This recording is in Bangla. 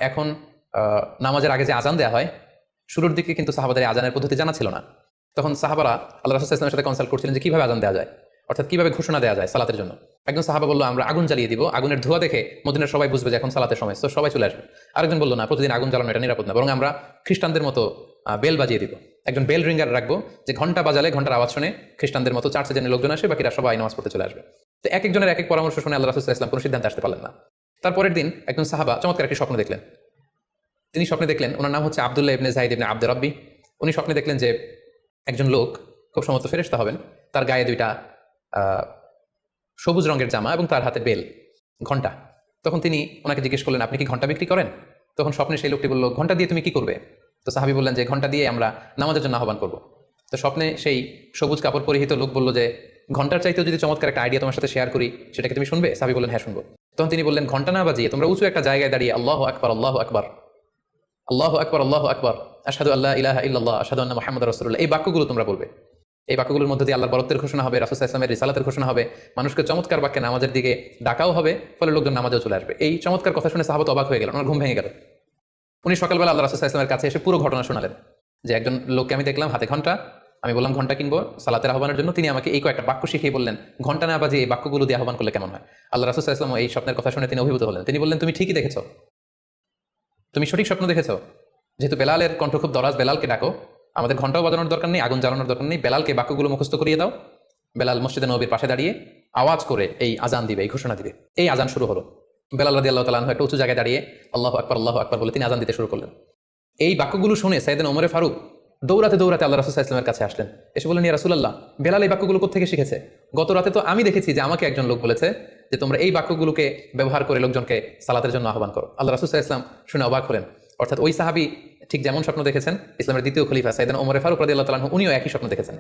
এখন নামাজের আগে যে আজান দেওয়া হয়, শুরুর দিকে কিন্তু সাহাবাদের আজানের পদ্ধতি জানা ছিল না। তখন সাহাবারা আল্লাহ রাসূল সাল্লাল্লাহু আলাইহি ওয়াসাল্লামের সাথে কনসাল্ট করছিলেন যে কিভাবে আজান দেওয়া যায়, অর্থাৎ কিভাবে ঘোষণা দেওয়া যায় সালাতের জন্য। একজন সাহাবা বললো আমরা আগুন জ্বালিয়ে দিব, আগুনের ধোঁয়া দেখে মদিনার সবাই বুঝবে যে এখন সালাতের সময়, তো সবাই চলে আসবে। আরেকজন বললো না, প্রতিদিন আগুন জ্বালানো এটা নিরাপদ না, বরং আমরা খ্রিস্টানদের মতো বেল বাজিয়ে দিব, একজন বেল রিঙ্গার রাখবো, যে ঘন্টা বাজালে ঘন্টার আওয়াজ শুনে খ্রিস্টানদের মতো চার্চে যেন লোকজন আসে, বাকিরা সবাই নামাজ পড়তে চলে আসবে। তো এক একজনের এক এক পরামর্শ শুনে আল্লাহ রাসূল সাল্লাল্লাহু আলাইহি ওয়াসাল্লাম কোনো সিদ্ধান্তে আসতে পারলেন না। তারপরের দিন একজন সাহাবা চমৎকার একটি স্বপ্ন দেখলেন। তিনি স্বপ্নে দেখলেন, ওনার নাম হচ্ছে আব্দুল্লাহ ইবনে যায়েদ ইবনে আব্দুর রাব্বি। উনি স্বপ্নে দেখলেন যে একজন লোক, খুব সম্ভবত ফেরেশতা হবেন, তার গায়ে দুইটা সবুজ রঙের জামা এবং তার হাতে বেল, ঘন্টা। তখন তিনি ওনাকে জিজ্ঞেস করলেন, আপনি কি ঘন্টা বিক্রি করেন? তখন স্বপ্নে সেই লোকটি বলল, ঘন্টা দিয়ে তুমি কি করবে? তো সাহাবী বললেন যে ঘন্টা দিয়ে আমরা নামাজের জন্য আহ্বান করব। তো স্বপ্নে সেই সবুজ কাপড় পরিহিত লোক বলল যে ঘন্টার চাইতেও যদি চমৎকার একটা আইডিয়া তোমার সাথে শেয়ার করি, সেটাকে তুমি শুনবে? সাহাবী বললেন হ্যাঁ শুনবো। তখন তিনি বললেন, ঘন্টা না বাজিয়ে তোমরা উঁচু একটা জায়গায় দাঁড়িয়ে আল্লাহু আকবার আল্লাহু আকবার আল্লাহু আকবার আল্লাহু আকবার আশহাদু আল্লা ইলাহা ইল্লাল্লাহ আশহাদু আন্না মুহাম্মাদুর রাসূলুল্লাহ, এই বাক্যগুলো তোমরা বলবে। এই বাক্যগুলোর মধ্যে দিয়ে আল্লাহর বরত্বের ঘোষণা হবে, রাসূল সাল্লাল্লাহু আলাইহি ওয়াসাল্লামের রিসালাতের ঘোষণা হবে, মানুষকে চমৎকার বাক্যে নামাজের দিকে ডাকাও হবে, ফলে লোকজন নামাজেও চলে আসবে। এই চমৎকার কথা শুনে সাহাবা তো অবাক হয়ে গেল, ওনার ঘুম ভেঙে গেল। উনি সকালবেলা আল্লাহ রাসূল সাল্লাল্লাহু আলাইহি ওয়াসাল্লামের কাছে এসে পুরো ঘটনা শোনালেন, যে একজন লোককে আমি দেখলাম হাতে ঘন্টা, আমি বললাম ঘন্টা কিনবো সালাতের আহ্বানের জন্য, তিনি আমাকে এই কয়েকটা বাক্য শিখিয়ে বললেন ঘন্টা না বাজিয়ে এই বাক্যগুলো দিয়ে আহ্বান করলে কেমন হয়। আল্লাহ রাসূল সাল্লাল্লাহু আলাইহি ওয়াসাল্লাম এই স্বপ্নের কথা শুনে তিনি অভিভূত হলেন। তিনি বললেন, তুমি ঠিকই দেখেছো, তুমি সঠিক স্বপ্ন দেখেছো। যেহেতু বেলালের কণ্ঠ খুব দরাজ, বেলালকে ডাকো, আমাদের ঘন্টাও বাজানোর দরকার নেই, আগুন জ্বালানোর দরকার নেই, বেলালকে বাক্যগুলো মুখস্থ করিয়ে দাও। বেলাল মসজিদে নববীর পাশে দাঁড়িয়ে আওয়াজ করে এই আজান দিবে, এই ঘোষণা দিবে। এই আজান শুরু হলো। বেলাল রাদিয়াল্লাহু তাআলা আনহু একটা উঁচু জায়গায় দাঁড়িয়ে আল্লাহু আকবার বলে তিনি আজান দিতে শুরু করলেন। এই বাক্যগুলো শুনে সাইয়েদনা ওমরে ফারুক দৌড়াতে দৌড়াতে আল্লাহ রাসূল সাল্লাল্লাহু আলাইহি ওয়াসাল্লামের কাছে আসলেন। এসে বললেন, ইয়া রাসূলুল্লাহ, বেলাল এই বাক্যগুলো কোত্থেকে শিখেছে? গত রাতে তো আমি দেখেছি যে আমাকে একজন লোক বলেছে যে তোমরা এই বাক্যগুলোকে ব্যবহার করে লোকজনকে সালাতের জন্য আহ্বান করো। আল্লাহ রাসূল সাল্লাল্লাহু আলাইহি ওয়াসাল্লাম শুনে অবাক হলেন। অর্থাৎ ওই সাহাবী ঠিক যেমন স্বপ্ন দেখেছেন, ইসলামের দ্বিতীয় খলিফা সাইয়েদনা ওমরে ফারুক রাদিয়াল্লাহু তাআলা আনহু উনিও একই স্বপ্ন দেখেছেন।